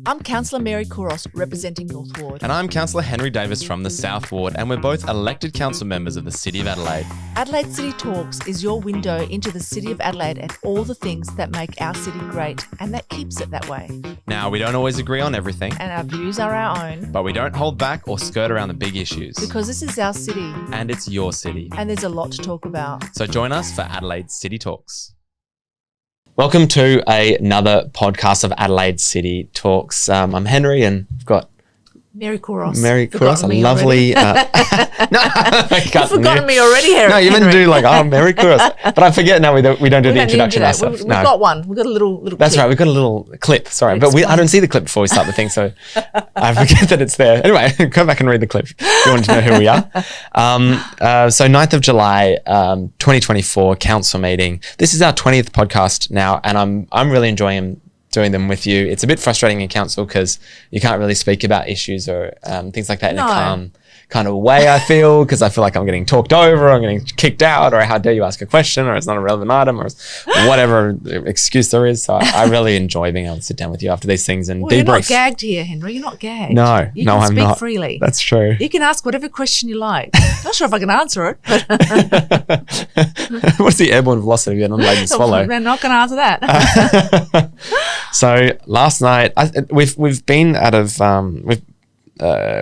I'm Councillor Mary Kouros, representing North Ward. And I'm Councillor Henry Davis from the South Ward, and we're both elected council members of the City of Adelaide. Adelaide City Talks is your window into the City of Adelaide and all the things that make our city great, and that keeps it that way. Now, we don't always agree on everything, And our views are our own. but we don't hold back or skirt around the big issues. Because this is our city, And it's your city. and there's a lot to talk about. So join us for Adelaide City Talks. Welcome to another podcast of Adelaide City Talks. I'm Henry, and I've got Mary Kouros. Mary Kouros, a lovely... You've forgotten me already, Henry. No, you even do Mary Kouros. But I forget now we don't do the introduction ourselves. We've got one. We've got a little That's clip. right, we've got a little clip. Sorry, but I don't see the clip before we start the thing, so I forget that it's there. Anyway, go back and read the clip if you want to know who we are. So 9th of July, 2024, council meeting. This is our 20th podcast now, and I'm really enjoying doing them with you. It's a bit frustrating in council because you can't really speak about issues or things like that in a calm kind of way, I feel, because I feel like I'm getting talked over, or I'm getting kicked out, or how dare you ask a question, or it's not a relevant item, or whatever excuse there is. So I really enjoy being able to sit down with you after these things and debrief. You're not gagged here, Henry. You're not gagged. No, I'm not. You can speak freely. That's true. You can ask whatever question you like. Not sure if I can answer it, but what's the airborne velocity of an unladen swallow? We're not going to answer that. So last night, we've been out of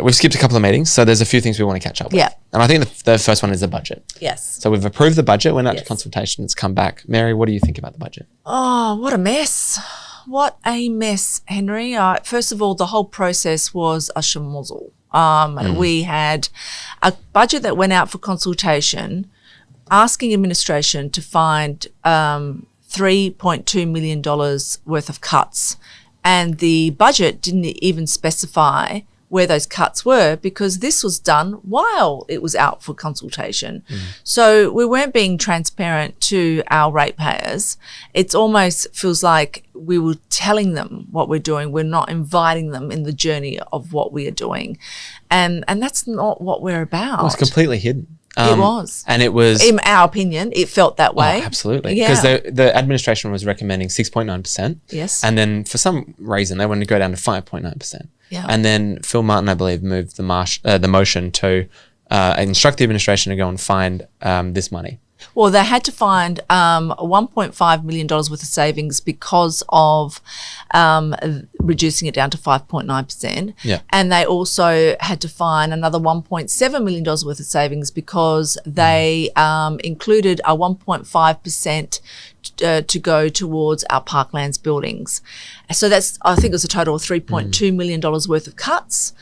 we've skipped a couple of meetings, so there's a few things we want to catch up with. Yeah. And I think the first one is the budget. Yes. So we've approved the budget, went out to Yes. consultation, it's come back. Mary, what do you think about the budget? Oh, what a mess. What a mess, Henry. First of all, the whole process was a schmozzle. We had a budget that went out for consultation, asking administration to find $3.2 million worth of cuts. And the budget didn't even specify where those cuts were, because this was done while it was out for consultation. So we weren't being transparent to our ratepayers. It almost feels like we were telling them what we're doing. We're not inviting them in the journey of what we are doing. And that's not what we're about. It was completely hidden. It was. And it was... In our opinion, it felt that way. Oh, absolutely. Yeah. Because the administration was recommending 6.9%. Yes. And then for some reason, they wanted to go down to 5.9%. Yeah. And then Phil Martin, I believe, moved the motion to instruct the administration to go and find this money. Well, they had to find $1.5 million worth of savings because of reducing it down to 5.9%. Yeah. And they also had to find another $1.7 million worth of savings because they included a 1.5% to go towards our parklands buildings. So that's, I think it was a total of $3.2 million worth of cuts,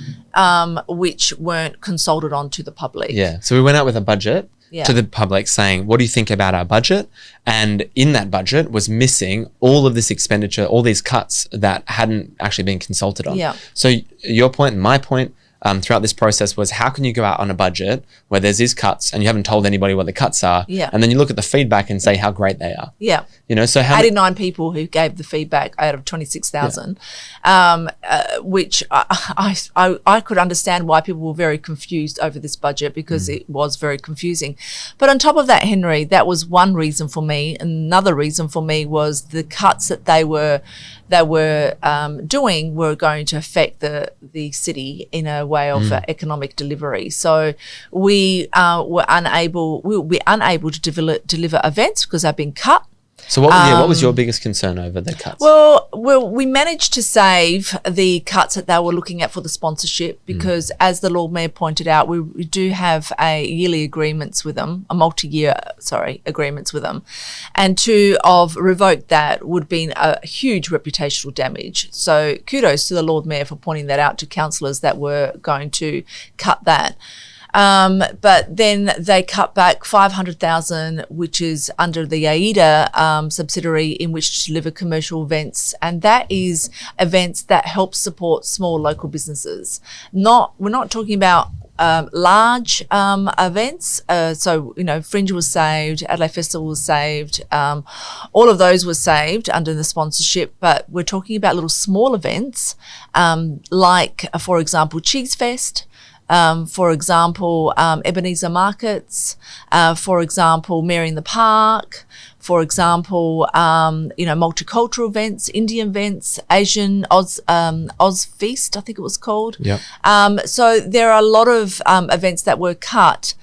which weren't consulted on to the public. Yeah. So we went out with a budget to the public saying, what do you think about our budget? And in that budget was missing all of this expenditure, all these cuts that hadn't actually been consulted on. Yeah. So your point and my point throughout this process was, how can you go out on a budget where there's these cuts and you haven't told anybody what the cuts are? Yeah. And then you look at the feedback and say how great they are. Yeah. You know, so how 89 people who gave the feedback out of 26,000, which I could understand why people were very confused over this budget, because it was very confusing. But on top of that, Henry, that was one reason for me. Another reason for me was the cuts that they were doing were going to affect the city in a way of economic delivery. So we were unable to deliver events because they've been cut. So what was your biggest concern over the cuts? Well, we managed to save the cuts that they were looking at for the sponsorship, because as the Lord Mayor pointed out, we do have a yearly agreements with them, agreements with them. And to have revoked that would have been a huge reputational damage. So kudos to the Lord Mayor for pointing that out to councillors that were going to cut that. But then they cut back $500,000, which is under the AIDA subsidiary, in which to deliver commercial events, and that is events that help support small local businesses. We're not talking about large events. So, Fringe was saved, Adelaide Festival was saved, all of those were saved under the sponsorship, but we're talking about little small events like, for example, Cheese Fest, For example, Ebenezer Markets, for example, Mary in the Park, for example, multicultural events, Indian events, Asian Oz Feast, I think it was called. Yep. So there are a lot of events that were cut,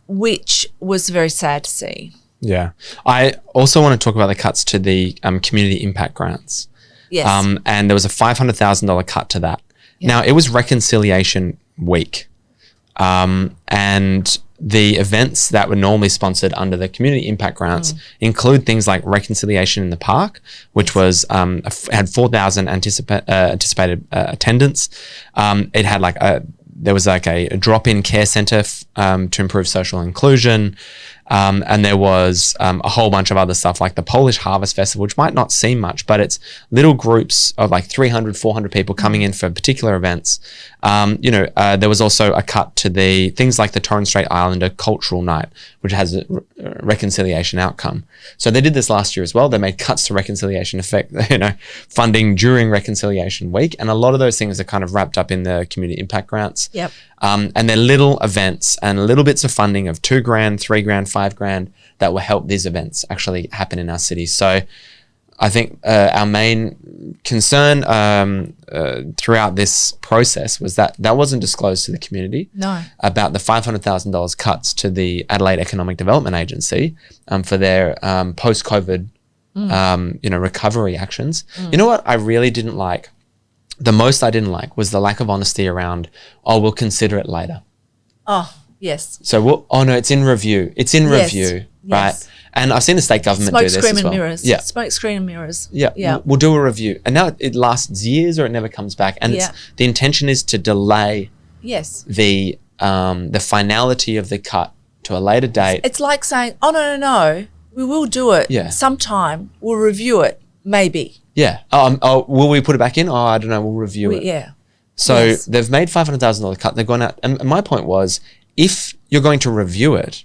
which was very sad to see. Yeah. I also want to talk about the cuts to the community impact grants. Yes. And there was a $500,000 cut to that. Yeah. Now, it was Reconciliation Week. And the events that were normally sponsored under the community impact grants include things like Reconciliation in the Park, which was had 4,000 anticipated attendance. It had there was a drop-in care centre to improve social inclusion. And there was a whole bunch of other stuff like the Polish Harvest Festival, which might not seem much, but it's little groups of like 300, 400 people coming in for particular events. There was also a cut to the things like the Torres Strait Islander Cultural Night, which has a reconciliation outcome. So they did this last year as well. They made cuts to reconciliation funding during Reconciliation Week. And a lot of those things are kind of wrapped up in the community impact grants. Yep. And they're little events and little bits of funding of $2,000, $3,000, $5,000 that will help these events actually happen in our city. So I think our main concern throughout this process was that wasn't disclosed to the community. No. About the $500,000 cuts to the Adelaide Economic Development Agency for their post-COVID recovery actions. You know what I really didn't like? The most I didn't like was the lack of honesty around, we'll consider it later. Oh, yes. So, it's in review. It's in review, right? Yes. And I've seen the state government do this as well. Smoke, screen and mirrors. Yeah. Smoke, screen and mirrors. Yeah. We'll do a review. And now it lasts years or it never comes back. And the intention is to delay the finality of the cut to a later date. It's like saying, no, we will do it sometime. We'll review it, maybe. Yeah. Will we put it back in? I don't know. We'll review it. Yeah. So they've made $500,000 cut. They've gone out. And my point was, if you're going to review it,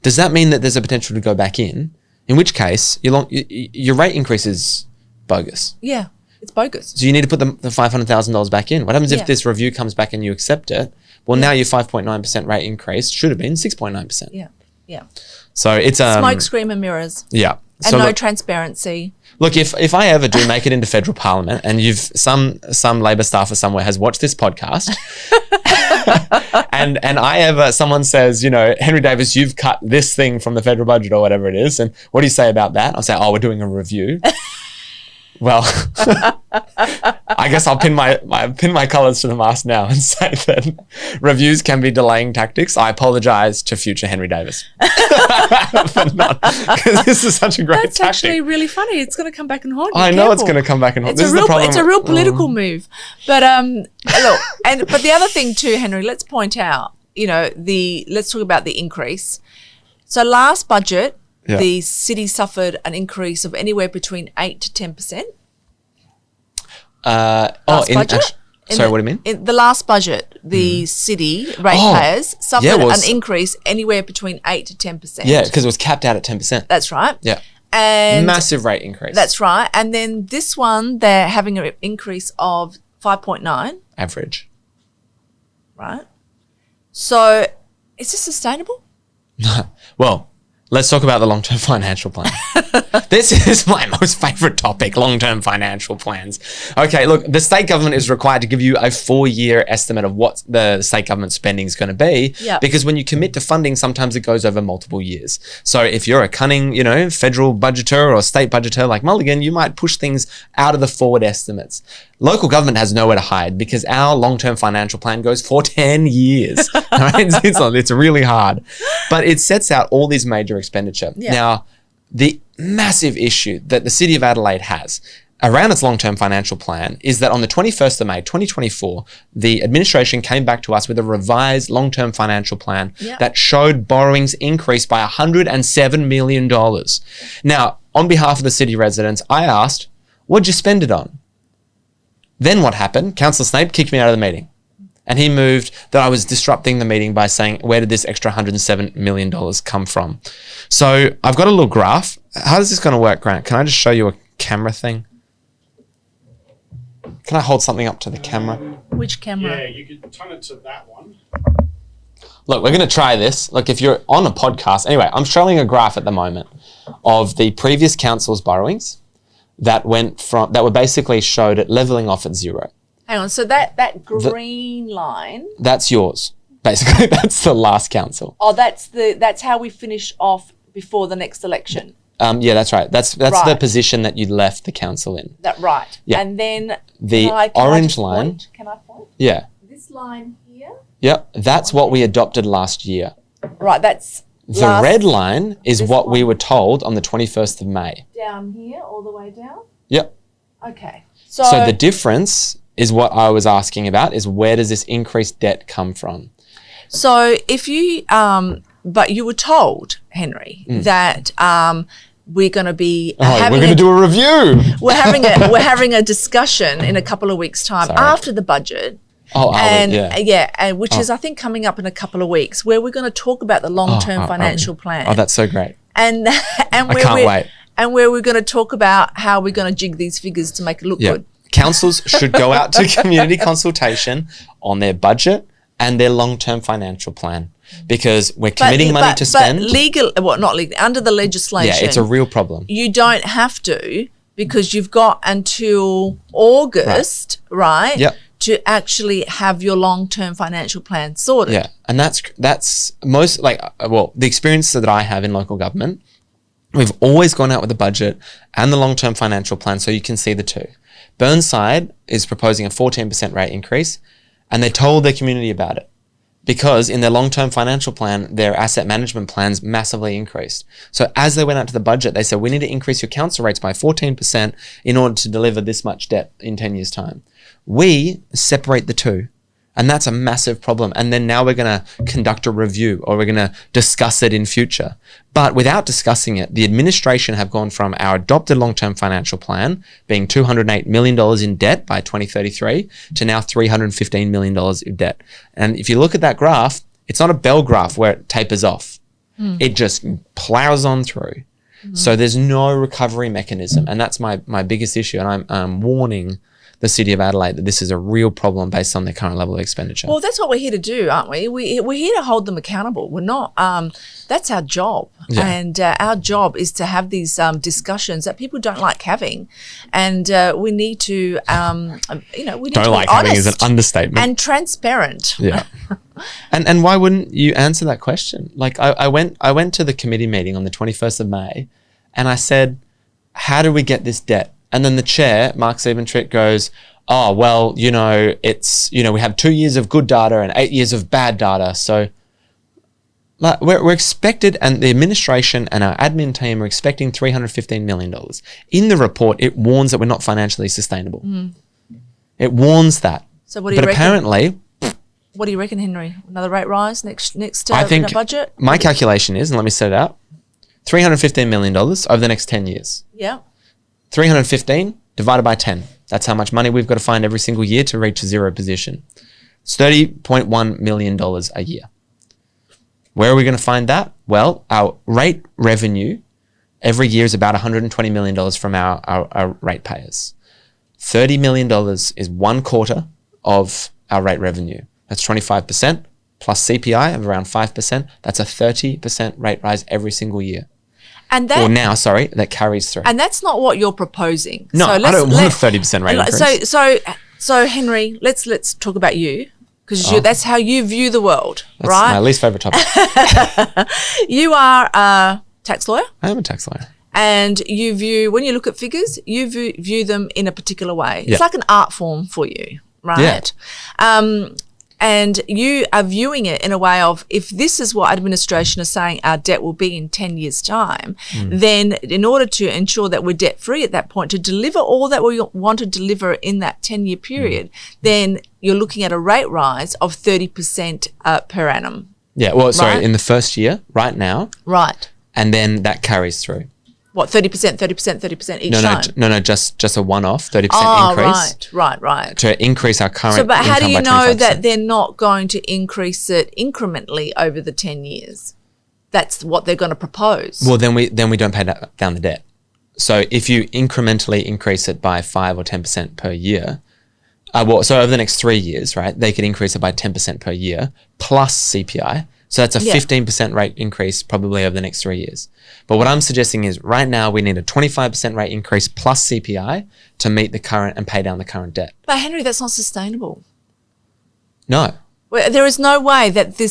does that mean that there's a potential to go back in? In which case, your rate increase is bogus. Yeah, it's bogus. So you need to put the $500,000 back in. What happens if this review comes back and you accept it? Well, now your 5.9% rate increase should have been 6.9%. Yeah. So it's smoke, screen and mirrors. Yeah. And so transparency. Look, if I ever do make it into federal parliament and some Labor staffer somewhere has watched this podcast and someone says, Henry Davis, you've cut this thing from the federal budget or whatever it is, and what do you say about that? I'll say, we're doing a review. Well, I guess I'll pin my colours to the mast now and say that reviews can be delaying tactics. I apologise to future Henry Davis for not, because this is such a great tactic. That's actually really funny. It's going to come back and haunt you. I know it's going to come back and haunt. It's a real political move. But look, but the other thing too, Henry, let's point out, let's talk about the increase. So last budget, the city suffered an increase of anywhere between 8 to 10%. Sorry, what do you mean? In the last budget, the city ratepayers suffered an increase anywhere between 8 to 10%. Yeah, because it was capped out at 10%. That's right. Yeah. And massive rate increase. That's right. And then this one, they're having an increase of 5.9. Average. Right. So is this sustainable? Well, let's talk about the long-term financial plan. This is my most favourite topic, long-term financial plans. Okay, look, the state government is required to give you a 4-year estimate of what the state government spending is going to be, because when you commit to funding, sometimes it goes over multiple years. So if you're a cunning, federal budgeter or state budgeter like Mulligan, you might push things out of the forward estimates. Local government has nowhere to hide because our long-term financial plan goes for 10 years. Right? It's really hard. But it sets out all these major expenditure. Yeah. Now, the massive issue that the City of Adelaide has around its long-term financial plan is that on the 21st of May, 2024, the administration came back to us with a revised long-term financial plan that showed borrowings increased by $107 million. Now, on behalf of the city residents, I asked, what'd you spend it on? Then what happened? Councillor Snape kicked me out of the meeting. And he moved that I was disrupting the meeting by saying, where did this extra $107 million come from? So I've got a little graph. How is this going to work, Grant? Can I just show you a camera thing? Can I hold something up to the camera? Which camera? Yeah, you could turn it to that one. look, we're going to try this. Look, if you're on a podcast, anyway, I'm showing a graph at the moment of the previous council's borrowings that were basically showed at levelling off at zero. Hang on, so that green line. That's yours. Basically, that's the last council. Oh, that's how we finish off before the next election. Yeah, that's right. That's right. the position that you left the council in. Right. Yeah. And then the orange line. Can I point? Yeah. This line here. Yep, that's what we adopted last year. Right, that's the red line is what we were told on the 21st of May. Down here, all the way down? Yep. Okay. So the difference is what I was asking about, is where does this increased debt come from? So if you, but you were told, Henry, that we're going to be we're going to do a review. We're having a discussion in a couple of weeks' time after the budget. Which is I think coming up in a couple of weeks, where we're going to talk about the long-term financial plan. Oh, that's so great! And I can't wait. And where we're going to talk about how we're going to jig these figures to make it look good. Councils should go out to community consultation on their budget and their long-term financial plan, because we're committing money to spend. But not legally, under the legislation. Yeah, it's a real problem. You don't have to, because you've got until August, right? Yep. To actually have your long-term financial plan sorted. Yeah, and that's most the experience that I have in local government. We've always gone out with the budget and the long-term financial plan, so you can see the two. Burnside is proposing a 14% rate increase, and they told their community about it, because in their long-term financial plan, their asset management plans massively increased. So as they went out to the budget, they said, we need to increase your council rates by 14% in order to deliver this much debt in 10 years' time. We separate the two, and that's a massive problem. And then now we're going to conduct a review, or we're going to discuss it in future. But without discussing it, the administration have gone from our adopted long-term financial plan being $208 million in debt by 2033 to now $315 million in debt. And if you look at that graph, it's not a bell graph where it tapers off. It just plows on through. So there's no recovery mechanism. And that's my biggest issue. And I'm warning the City of Adelaide that this is a real problem based on their current level of expenditure. Well, that's what we're here to do, aren't we? We're here to hold them accountable. We're not, that's our job. Yeah. And our job is to have these discussions that people don't like having. And we need to, we need to be like honest having is an understatement. and transparent. Yeah. And why wouldn't you answer that question? Like I went to the committee meeting on the 21st of May, and I said, how do we get this debt? And then the chair, Mark Siebentritt, goes, oh, well, it's, we have 2 years of good data and 8 years of bad data. So we're expected, and the administration and our admin team are expecting $315 million. In the report, it warns that we're not financially sustainable. It warns that. So what do you reckon? But apparently... What do you reckon, Henry? Another rate rise next I think budget? My calculation is, and let me set it out, $315 million over the next 10 years. Yeah. 315 divided by 10. That's how much money we've got to find every single year to reach a zero position. It's $30.1 million a year. Where are we going to find that? Well, our rate revenue every year is about $120 million from our ratepayers. $30 million is 1/4 of our rate revenue. That's 25% plus CPI of around 5%. That's a 30% rate rise every single year. And that carries through. And that's not what you're proposing. No, I don't want a 30% rate increase. So Henry, let's talk about you, because that's how you view the world, that's right? my least favourite topic. You are a tax lawyer. I am a tax lawyer. And when you look at figures, you view them in a particular way. It's like an art form for you, right? Yeah. And you are viewing it in a way of, if this is what administration is saying our debt will be in 10 years' time, then in order to ensure that we're debt-free at that point, to deliver all that we want to deliver in that 10-year period, then you're looking at a rate rise of 30% per annum. Yeah, well, sorry, in the first year, right now. Right. And then that carries through. What, 30% each time? No, just a one-off 30% increase. Right. To increase our current but how do you income by 25%. know that they're not going to increase it incrementally over the 10 years? That's what they're going to propose. Well, then we don't pay down the debt. So if you incrementally increase it by 5 or 10% per year, so over the next 3 years, right, they could increase it by 10% per year plus CPI. So that's a 15% rate increase probably over the next 3 years. But what I'm suggesting is right now we need a 25% rate increase plus CPI to meet the current and pay down the current debt. But Henry, that's not sustainable. No. Well, there is no way that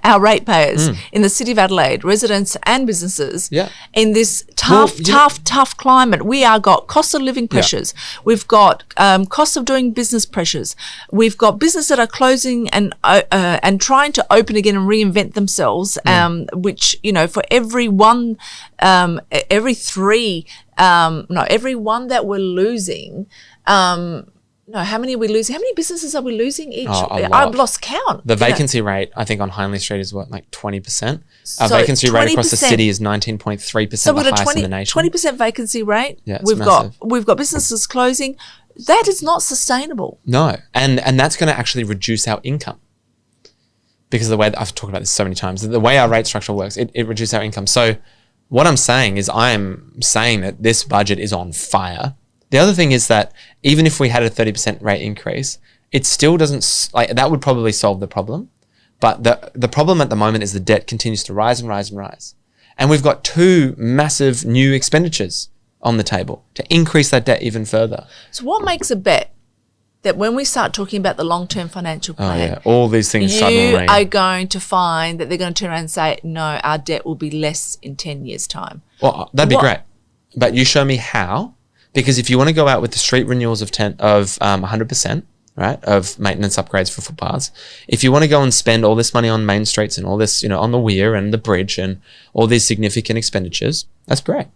our ratepayers in the City of Adelaide, residents and businesses, in this tough climate, we are got cost of living pressures. We've got cost of doing business pressures. We've got businesses that are closing and trying to open again and reinvent themselves. Which for every one that we're losing. No, how many are we losing? How many businesses are we losing each? I've lost count. The vacancy rate, I think, on Hindley Street is what, like 20%? Our vacancy rate across the city is 19.3%, so the highest in the nation. 20% vacancy rate. Yeah, we've got businesses closing. That is not sustainable. No, and that's going to actually reduce our income. Because the way I've talked about this so many times, the way our rate structure works, it reduces our income. So what I'm saying is I am saying that this budget is on fire. The other thing is that even if we had a 30% rate increase, it still doesn't, that would probably solve the problem. But the problem at the moment is the debt continues to rise and rise and rise. And we've got 2 massive new expenditures on the table to increase that debt even further. So what makes a bet that when we start talking about the long-term financial plan, all these things you are going to find that they're going to turn around and say, no, our debt will be less in 10 years' time? Well, that'd be great. But you show me how. Because if you want to go out with the street renewals of 100%, right, of maintenance upgrades for footpaths, if you want to go and spend all this money on main streets and all this, on the weir and the bridge and all these significant expenditures, that's great.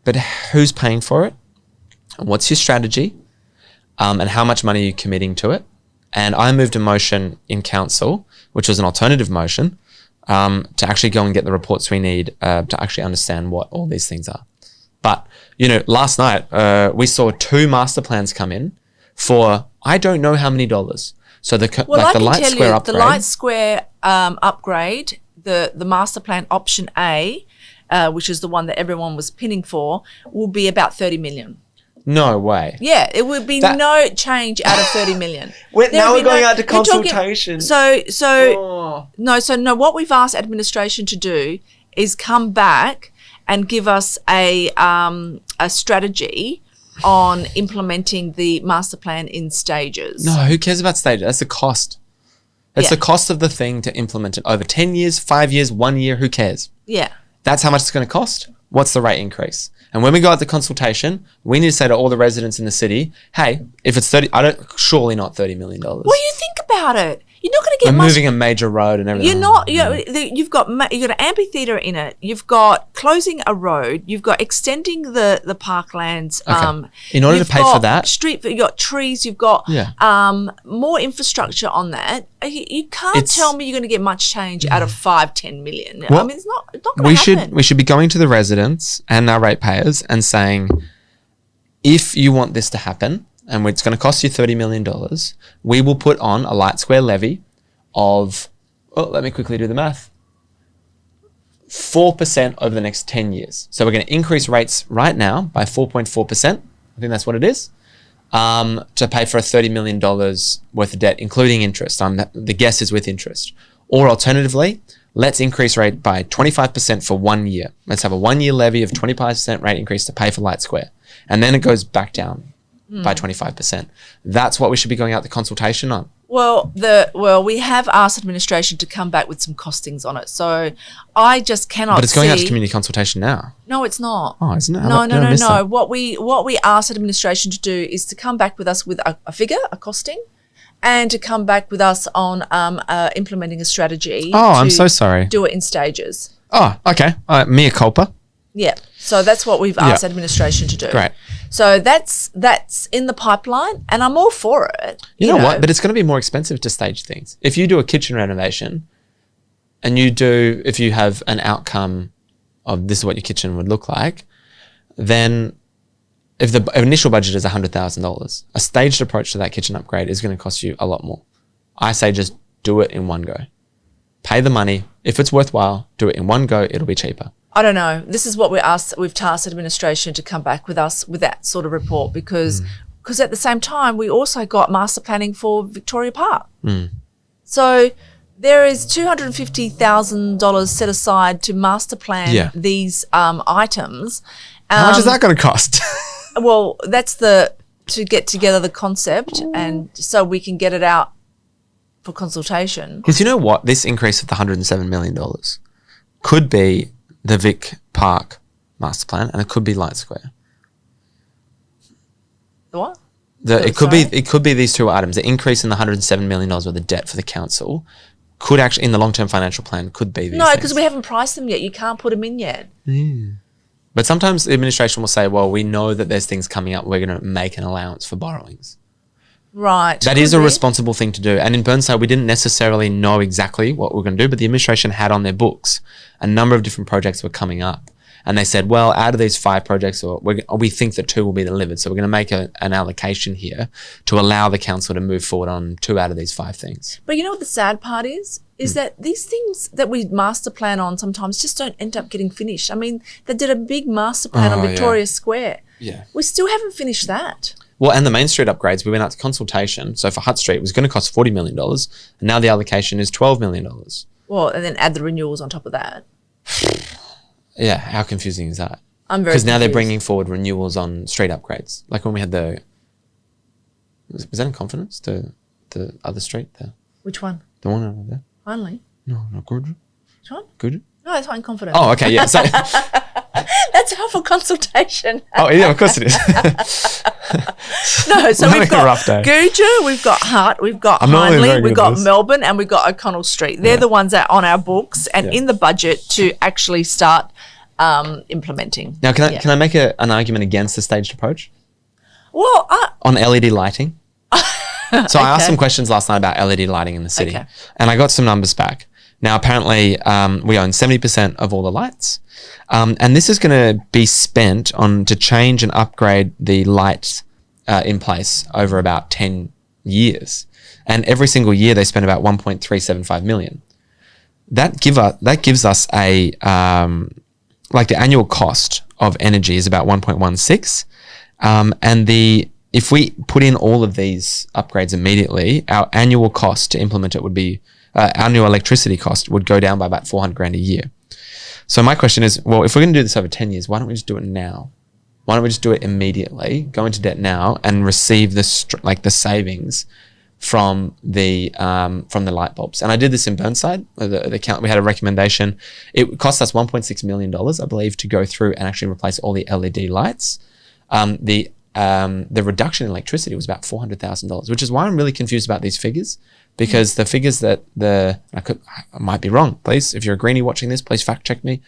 But who's paying for it? What's your strategy? And how much money are you committing to it? And I moved a motion in council, which was an alternative motion, to actually go and get the reports we need to actually understand what all these things are. But, last night we saw 2 master plans come in for I don't know how many dollars. So the Light Square upgrade. The Light Square upgrade, the master plan option A, which is the one that everyone was pinning for, will be about 30 million. No way. Yeah, it would be no change out of 30 million. Now we're going out to consultation. No, what we've asked administration to do is come back and give us a strategy on implementing the master plan in stages. No, who cares about stages? That's the cost. That's the cost of the thing to implement it. Over 10 years, 5 years, 1 year, who cares? Yeah. That's how much it's going to cost. What's the rate increase? And when we go out to consultation, we need to say to all the residents in the city, hey, if it's surely not $30 million. Well, you think about it. You're not going to get much. We're moving a major road and everything. You're not. You've got an amphitheatre in it. You've got closing a road. You've got extending the parklands. Okay. In order to pay for that, you've got trees. You've got more infrastructure on that. You can't tell me you're going to get much change out of 5-10 million. Well, I mean, it's not going to happen. We should be going to the residents and our ratepayers and saying, if you want this to happen, and it's going to cost you $30 million, we will put on a Light Square levy of, let me quickly do the math, 4% over the next 10 years. So we're going to increase rates right now by 4.4%. I think that's what it is, to pay for a $30 million worth of debt, including interest. The guess is with interest. Or alternatively, let's increase rate by 25% for 1 year. Let's have a 1 year levy of 25% rate increase to pay for Light Square. And then it goes back down by 25%. That's what we should be going out the consultation on. Well, we have asked administration to come back with some costings on it. So I just cannot. But it's going out to community consultation now. No, it's not. Oh, isn't it? No. What we asked administration to do is to come back with us with a figure, a costing, and to come back with us on implementing a strategy. Oh, I'm so sorry. Do it in stages. Oh, okay. Mea culpa. Yeah. So that's what we've asked administration to do. Great. So that's in the pipeline, and I'm all for it. You know what? But it's going to be more expensive to stage things. If you do a kitchen renovation, and if you have an outcome of this is what your kitchen would look like, then if the initial budget is $100,000, a staged approach to that kitchen upgrade is going to cost you a lot more. I say just do it in one go. Pay the money. If it's worthwhile, do it in one go. It'll be cheaper. I don't know. This is what we've tasked administration to come back with us with that sort of report because at the same time, we also got master planning for Victoria Park. So There is $250,000 set aside to master plan these items. How much is that going to cost? Well, that's to get together the concept and so we can get it out for consultation. Because you know what? This increase of the $107 million could be the Vic Park master plan and it could be Light Square. The what? It could be these two items. The increase in the $107 million worth of debt for the council could actually, in the long-term financial plan, could be these No, things. because we haven't priced them yet. You can't put them in yet. But sometimes the administration will say, well, we know that there's things coming up. We're going to make an allowance for borrowings. Right. That is a responsible thing to do. And in Burnside, we didn't necessarily know exactly what we were going to do, but the administration had on their books a number of different projects were coming up. And they said, well, out of these 5 projects, we think that 2 will be delivered. So we're going to make an allocation here to allow the council to move forward on 2 out of these 5 things. But you know what the sad part is that these things that we master plan on sometimes just don't end up getting finished. I mean, they did a big master plan on Victoria Square. Yeah. We still haven't finished that. Well, and the Main Street upgrades, we went out to consultation. So for Hutt Street, it was going to cost $40 million. And now the allocation is $12 million. Well, and then add the renewals on top of that. Yeah, how confusing is that? I'm very Because now they're confused. bringing forward renewals on street upgrades. Like when we had was that in Confidence? The other street there? Which one? The one over there? Finally. No, not good. Which one? Good? No, it's not in confidence. Oh, okay, yeah. So, That's out for consultation. oh, yeah, of course it is. No, so We're we've having a rough day. got Guja, we've got Hutt, we've got I'm not really very Hindley, we've good at got this. Melbourne, and we've got O'Connell Street. They're the ones that are on our books and in the budget to actually start implementing. Now, can I make an argument against the staged approach Well, on LED lighting? So I asked some questions last night about LED lighting in the city, and I got some numbers back. Now, apparently, we own 70% of all the lights, and this is going to be spent to change and upgrade the lights in place over about 10 years. And every single year, they spend about $1.375 million. That gives us a like the annual cost of energy is about 1.16, and if we put in all of these upgrades immediately, our annual cost to implement it would be annual electricity cost would go down by about $400,000 a year. So my question is, well, if we're going to do this over 10 years, why don't we just do it now? Why don't we just do it immediately, go into debt now, and receive the savings from the light bulbs? And I did this in Burnside. We had a recommendation. It cost us $1.6 million, I believe, to go through and actually replace all the LED lights. The reduction in electricity was about $400,000, which is why I'm really confused about these figures, because the figures that I might be wrong. Please, if you're a greenie watching this, please fact check me.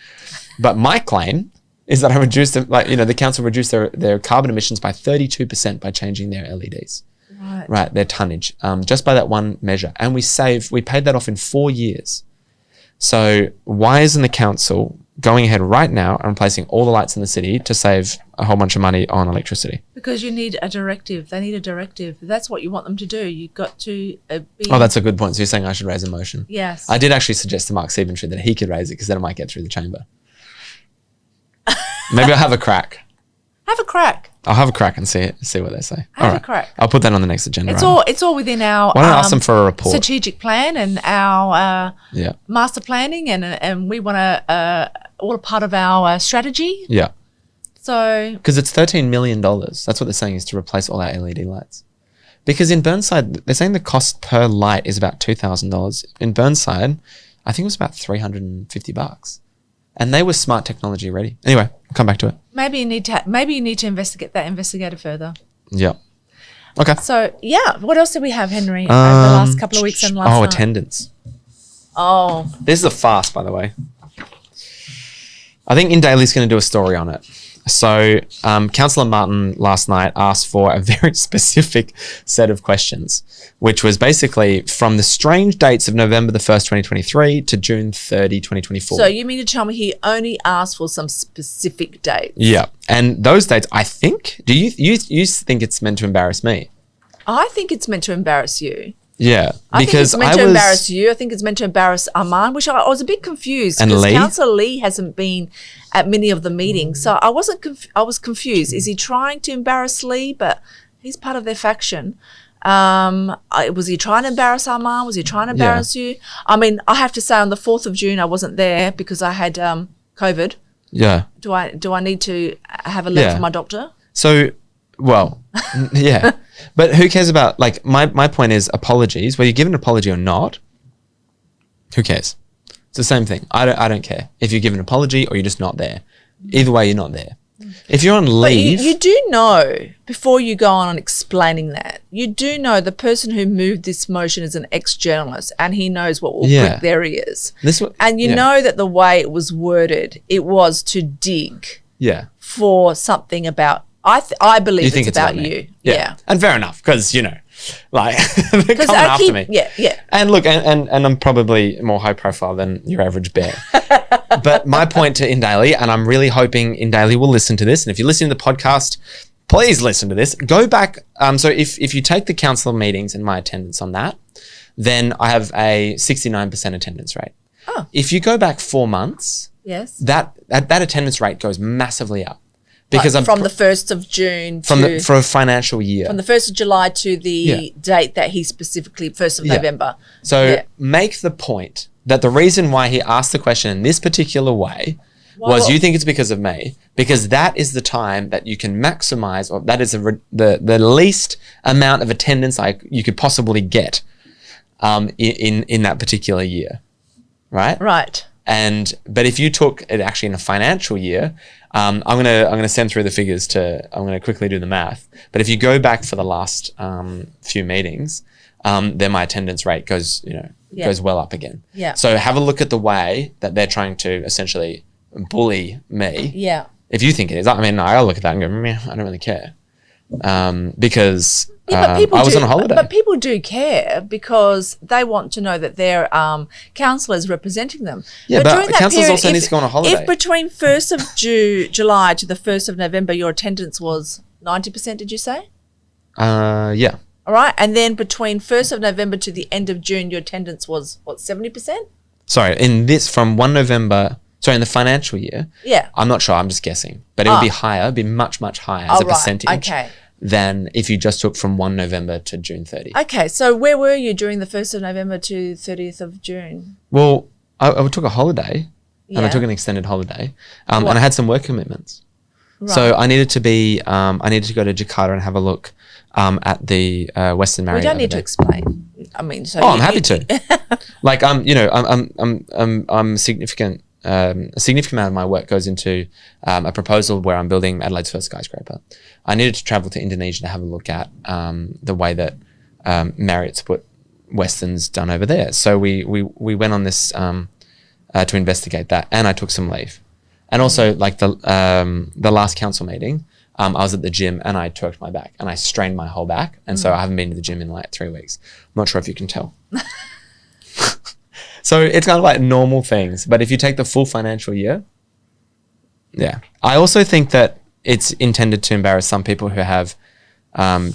But my claim is that I reduced the council reduced their carbon emissions by 32% by changing their LEDs. Right, their tonnage, just by that one measure. And we paid that off in 4 years. So why isn't the council going ahead right now and replacing all the lights in the city to save a whole bunch of money on electricity? Because you need a directive. They need a directive. That's what you want them to do. You've got to be... Oh, that's a good point. So you're saying I should raise a motion? Yes. I did actually suggest to Mark Steventry that he could raise it because then it might get through the chamber. Maybe I'll have a crack. Have a crack. I'll have a crack and see what they say. Have a crack. I'll put that on the next agenda. It's all within our Why don't I ask them for a report? Strategic plan and our master planning, and we want to all a part of our strategy. Yeah. So because it's $13 million. That's what they're saying, is to replace all our LED lights. Because in Burnside, they're saying the cost per light is about $2,000. In Burnside, I think it was about $350. And they were smart technology ready. Anyway, I'll come back to it. Maybe you need to investigate it further. Yeah. Okay. So what else did we have, Henry, over the last couple of weeks and last night? Attendance. Oh. This is a farce, by the way. I think In Daily's going to do a story on it. So Councillor Martin last night asked for a very specific set of questions, which was basically from the strange dates of November the 1st, 2023 to June 30, 2024. So you mean to tell me he only asked for some specific dates? Yeah. And those dates, I think, do you think it's meant to embarrass me? I think it's meant to embarrass you. Yeah, I think it's meant to embarrass you. I think it's meant to embarrass Armand, which I was a bit confused because Councillor Lee hasn't been at many of the meetings. So I was confused. Is he trying to embarrass Lee? But he's part of their faction. Was he trying to embarrass Armand? Was he trying to embarrass you? I mean, I have to say on the 4th of June, I wasn't there because I had COVID. Yeah. Do I need to have a letter from my doctor? So, well, yeah. But who cares about, like, my point is apologies. Whether you give an apology or not, who cares? It's the same thing. I don't care if you give an apology or you're just not there. Either way, you're not there. If you're on leave... You do know, before you go on explaining that, you do know the person who moved this motion is an ex-journalist and he knows what will prick their ears. And you know that the way it was worded, it was to dig for something about... I believe it's about you. Yeah. And fair enough, because, you know, like, they're coming after me. Yeah. And look, and I'm probably more high profile than your average bear. But my point to Indaly, and I'm really hoping Indaly will listen to this, and if you listen to the podcast, please listen to this. Go back. So if you take the council meetings and my attendance on that, then I have a 69% attendance rate. Oh. If you go back 4 months, that attendance rate goes massively up. Because like from the 1st of June for a financial year. From the 1st of July to the date that he specifically, 1st of November. So make the point that the reason why he asked the question in this particular way was you think it's because of me, because that is the time that you can maximize, or that is the least amount of attendance you could possibly get in that particular year, right? Right. But if you took it actually in a financial year, I'm gonna send through the figures I'm gonna quickly do the math. But if you go back for the last few meetings, then my attendance rate goes well up again. Yeah. So have a look at the way that they're trying to essentially bully me. Yeah. If you think it is, I mean, I'll look at that and go, meh, I don't really care, because I was on a holiday. But people do care because they want to know that their councillor is representing them. Yeah, but councillors also need to go on a holiday. If between 1st of July to the 1st of November, your attendance was 90%, did you say? Yeah. All right. And then between 1st of November to the end of June, your attendance was, what, 70%? Sorry, from 1 November... Sorry, in the financial year, I'm not sure, I'm just guessing. But it would be higher, it'd be much, much higher as a percentage than if you just took from 1 November to June 30. Okay, so where were you during the 1st of November to 30th of June? Well, I took a holiday, and I took an extended holiday, and I had some work commitments. Right. So I needed to go to Jakarta and have a look at the Western Marriott. We don't need to explain. I mean, so I'm happy to. Like, I'm significant. A significant amount of my work goes into a proposal where I'm building Adelaide's first skyscraper. I needed to travel to Indonesia to have a look at the way that Marriott's put Western's done over there. So we went on this to investigate that, and I took some leave. And also, like the last council meeting, I was at the gym and I twerked my back and I strained my whole back, and so I haven't been to the gym in like 3 weeks. I'm not sure if you can tell. So it's kind of like normal things. But if you take the full financial year, I also think that it's intended to embarrass some people who have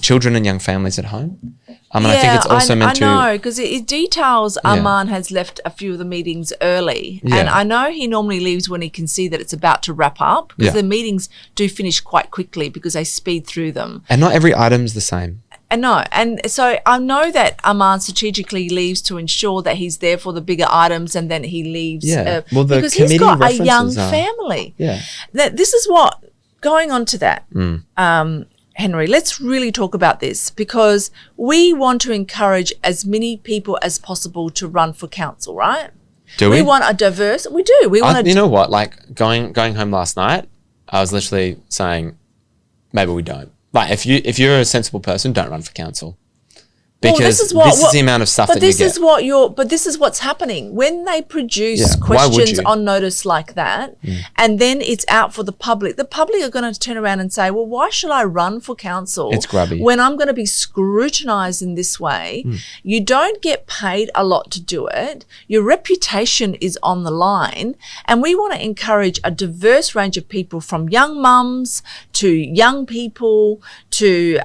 children and young families at home. And I think it's also meant to... I know, because it details Armand has left a few of the meetings early. Yeah. And I know he normally leaves when he can see that it's about to wrap up, because the meetings do finish quite quickly because they speed through them. And not every item's the same. And no, and so I know that Armand strategically leaves to ensure that he's there for the bigger items, and then he leaves because he's got a young family. Yeah. This is what, going on to that, Henry, let's really talk about this, because we want to encourage as many people as possible to run for council, right? Do we? We want a diverse, we do. We want you know what, like going home last night, I was literally saying, maybe we don't. Like, if you're a sensible person, don't run for council. Because this is the amount of stuff that you get. But this is what's happening. When they produce questions on notice like that, and then it's out for the public are going to turn around and say, well, why should I run for council? It's grubby. When I'm going to be scrutinised in this way. You don't get paid a lot to do it. Your reputation is on the line. And we want to encourage a diverse range of people, from young mums to young people to,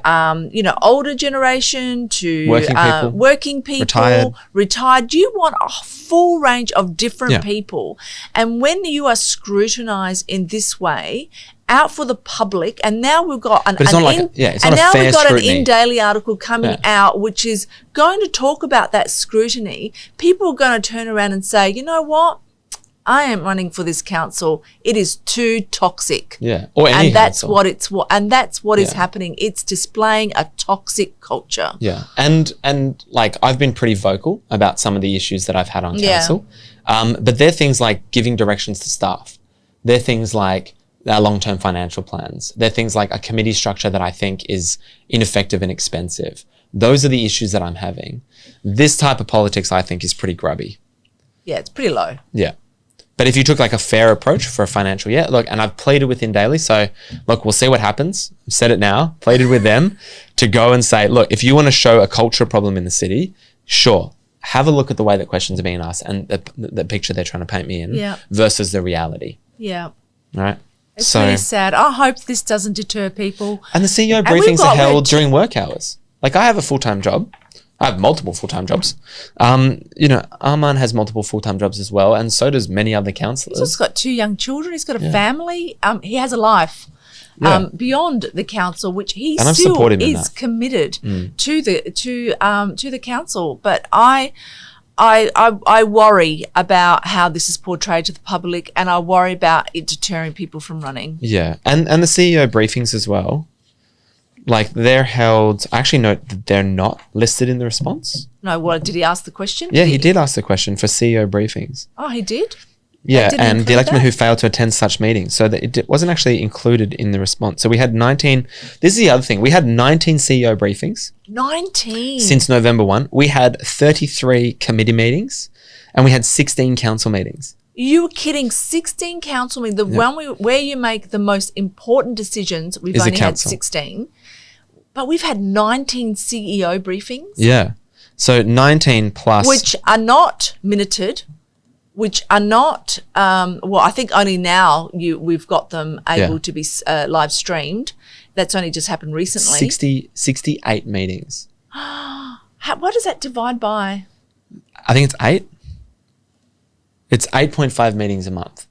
older generation to working people, retired. You want a full range of different people. And when you are scrutinised in this way, out for the public, and now we've got an, But it's not like it's not a fair scrutiny. an in-daily article coming out which is going to talk about that scrutiny. People are going to turn around and say, you know what? I am running for this council. It is too toxic. Yeah, or any and that's council. what is happening. It's displaying a toxic culture. Yeah, and like I've been pretty vocal about some of the issues that I've had on council, but they're things like giving directions to staff. They're things like our long-term financial plans. They're things like a committee structure that I think is ineffective and expensive. Those are the issues that I'm having. This type of politics, I think, is pretty grubby. Yeah, it's pretty low. Yeah. But if you took like a fair approach for a financial year, look, and I've pleaded with Daily, so look, we'll see what happens. I've said it now, pleaded with them to go and say, look, if you want to show a culture problem in the city, sure, have a look at the way that questions are being asked and the picture they're trying to paint me in versus the reality. Yeah. All right. It's really sad. I hope this doesn't deter people. And the CEO briefings are held during work hours. Like I have a full-time job. I have multiple full-time jobs. Arman has multiple full-time jobs as well, and so does many other councillors. He's got 2 young children. He's got a family. He has a life beyond the council, which he still is committed to the council. But I worry about how this is portrayed to the public, and I worry about it deterring people from running. Yeah, and the CEO briefings as well. Like they're held, I actually note that they're not listed in the response. No, what, did he ask the question? Yeah, he did ask the question for CEO briefings. Oh, he did? Yeah, and the electmen who failed to attend such meetings. So that it wasn't actually included in the response. So we had 19, this is the other thing, we had 19 CEO briefings. 19? Since November 1. We had 33 committee meetings and we had 16 council meetings. You were kidding. 16 council meetings. The one where you make the most important decisions, we've only had 16. But we've had 19 CEO briefings. Yeah. So 19 plus. Which are not minuted, which are not, I think only now we've got them able to be live streamed. That's only just happened recently. 68 meetings. What does that divide by? I think it's 8. It's 8.5 meetings a month.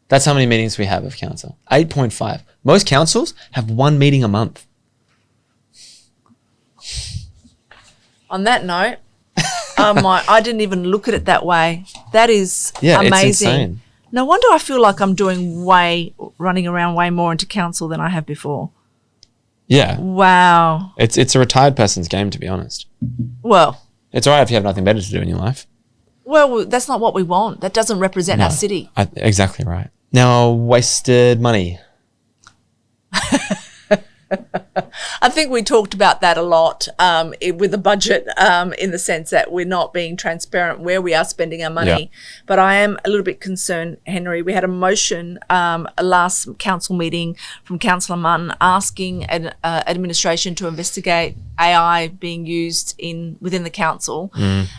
That's how many meetings we have of council. 8.5. Most councils have 1 meeting a month. On that note, I didn't even look at it that way. That is amazing. It's insane. No wonder I feel like I'm running around way more into council than I have before. Yeah. Wow. It's a retired person's game, to be honest. Well. It's all right if you have nothing better to do in your life. Well, that's not what we want. That doesn't represent our city. Exactly right. Now, wasted money. I think we talked about that a lot with the budget in the sense that we're not being transparent where we are spending our money. Yeah. But I am a little bit concerned, Henry. We had a motion last council meeting from Councillor Munn asking administration to investigate AI being used within the council.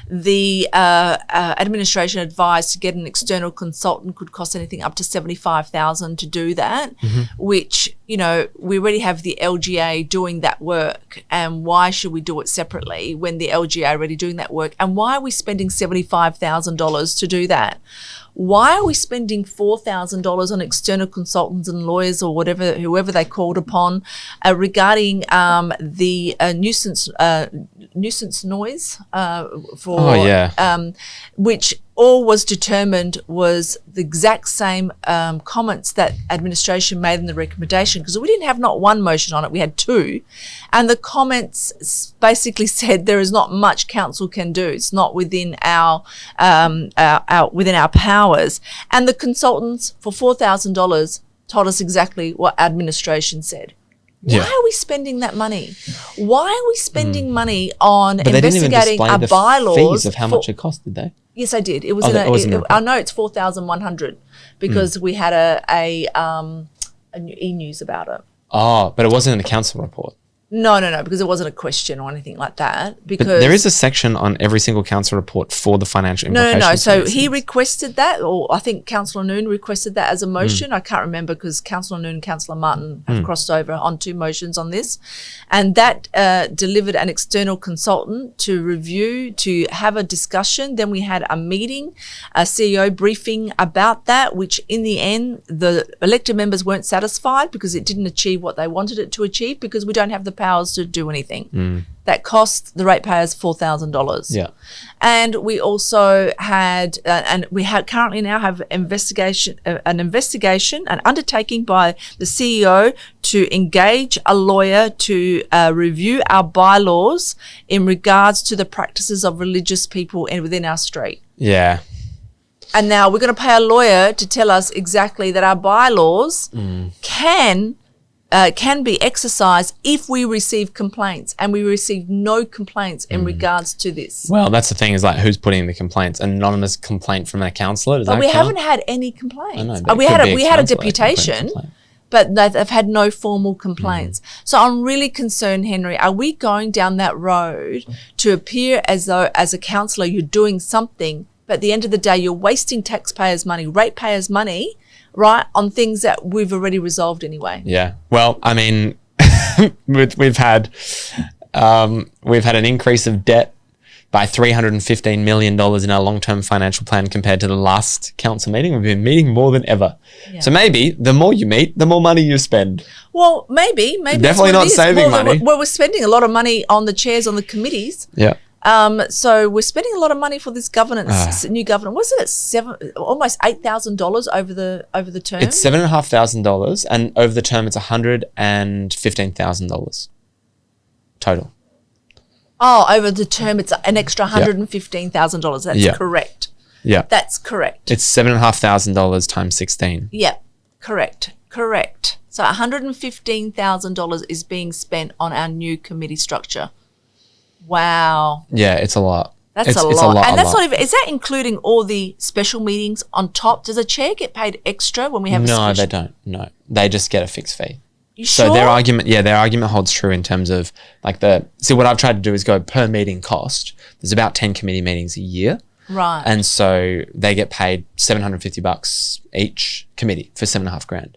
The administration advised to get an external consultant could cost anything up to $75,000 to do that, which, we already have the LGA doing that work. And why should we do it separately when the LGA are already doing that work? And why are we spending $75,000 to do that? Why are we spending $4,000 on external consultants and lawyers or whoever they called upon regarding the nuisance noise which all was determined was the exact same comments that administration made in the recommendation, because we didn't have not one motion on it, we had 2, and the comments basically said there is not much council can do. It's not within our powers. And the consultants for $4,000 told us exactly what administration said. Why are we spending that money? Why are we spending money on investigating our bylaws? Fees of how much it cost, did they? Yes, I did. It was I know it's $4,100 because we had a e-news about it. Oh, but it wasn't in the council report. No, because it wasn't a question or anything like that. Because But there is a section on every single council report for the financial implications. No. for So these he things. requested that, or I think Councillor Noon requested that as a motion. I can't remember because Councillor Noon and Councillor Martin have crossed over on 2 motions on this. And that delivered an external consultant to review, to have a discussion. Then we had a meeting, a CEO briefing about that, which in the end, the elected members weren't satisfied because it didn't achieve what they wanted it to achieve, because we don't have the powers to do anything. That cost the ratepayers $4,000. Yeah. And we also had, currently now have an undertaking by the CEO to engage a lawyer to review our bylaws in regards to the practices of religious people within our street. Yeah. And now we're going to pay a lawyer to tell us exactly that our bylaws can be exercised if we receive complaints, and we receive no complaints in regards to this. Well, that's the thing, is like, who's putting in the complaints? An anonymous complaint from a councillor? Does But that we count? haven't had any complaints. I know, but we it had could be we had a councillor deputation, complaint. but they've had no formal complaints. So I'm really concerned, Henry. Are we going down that road to appear as though, as a councillor, you're doing something, but at the end of the day, you're wasting taxpayers' money, ratepayers' money, right, on things that we've already resolved anyway? Yeah. Well, I mean, we've had an increase of debt by $315 million in our long-term financial plan compared to the last council meeting. We've been meeting more than ever. Yeah. So maybe the more you meet, the more money you spend. Well, maybe that's Definitely what not it is. saving money. Well, we're spending a lot of money on the chairs on the committees. Yeah. So we're spending a lot of money for this governance, new government. Wasn't it almost $8,000 over the term? It's $7,500, and over the term it's $115,000 total. Oh, over the term it's an extra $115,000. That's correct. Yeah. That's correct. It's $7,500 times 16. Yeah, correct. So $115,000 is being spent on our new committee structure. Wow. Yeah, it's a lot. That's a lot. And that's not even, is that including all the special meetings on top? Does a chair get paid extra when we have a special? No, they don't. No, they just get a fixed fee. You sure? So their argument holds true in terms of what I've tried to do is go per meeting cost. There's about 10 committee meetings a year. Right. And so they get paid $750 each committee for $7,500.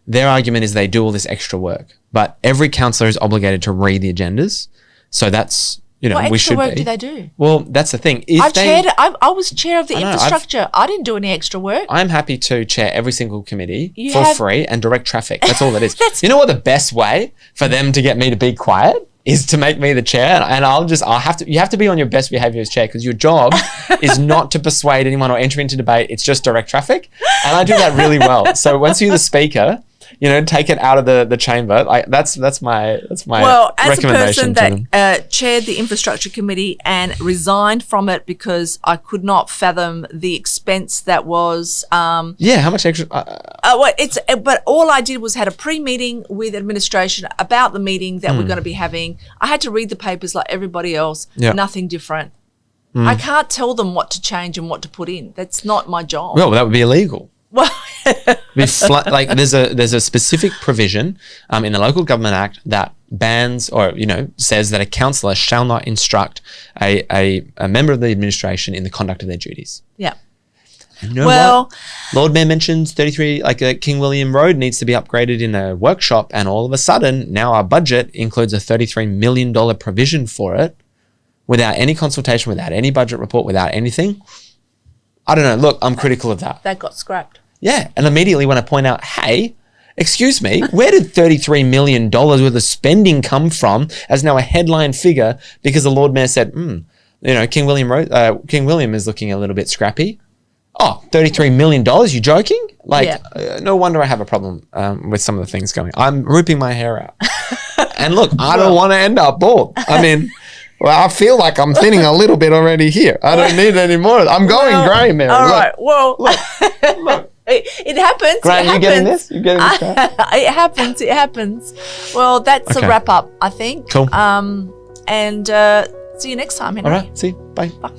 Their argument is they do all this extra work, but every councillor is obligated to read the agendas. So that's, what we extra should work be. do they do? Well, that's the thing. I was chair of the infrastructure. I didn't do any extra work. I'm happy to chair every single committee for free and direct traffic. That's all it is. You know what the best way for them to get me to be quiet is to make me the chair, and you have to be on your best behavior as chair, because your job is not to persuade anyone or enter into debate. It's just direct traffic. And I do that really well. So once you're the speaker, take it out of the chamber. That's my well, as a recommendation person that chaired the infrastructure committee and resigned from it because I could not fathom the expense that was. How much extra? But all I did was had a pre-meeting with administration about the meeting that we're going to be having. I had to read the papers like everybody else. Yeah. Nothing different. I can't tell them what to change and what to put in. That's not my job. Well, that would be illegal. Well, there's a specific provision in the Local Government Act that bans or says that a councillor shall not instruct a member of the administration in the conduct of their duties. Yeah. What? Lord Mayor mentions 33 King William Road needs to be upgraded in a workshop, and all of a sudden now our budget includes a $33 million provision for it without any consultation, without any budget report, without anything. I don't know. Look, I'm critical of that. That got scrapped. Yeah. And immediately when I point out, hey, excuse me, where did $33 million worth of spending come from as now a headline figure because the Lord Mayor said, King William is looking a little bit scrappy. Oh, $33 million? You joking? No wonder I have a problem with some of the things going. I'm ripping my hair out. And look, I don't want to end up bald. I mean... Well, I feel like I'm thinning a little bit already here. I don't need any more. I'm going grey, Mary. All right. Well, look. It happens. Grant, you getting this? You getting this? It happens. Well, that's a wrap up, I think. Cool. And see you next time, Henry. All right. See you. Bye. Bye.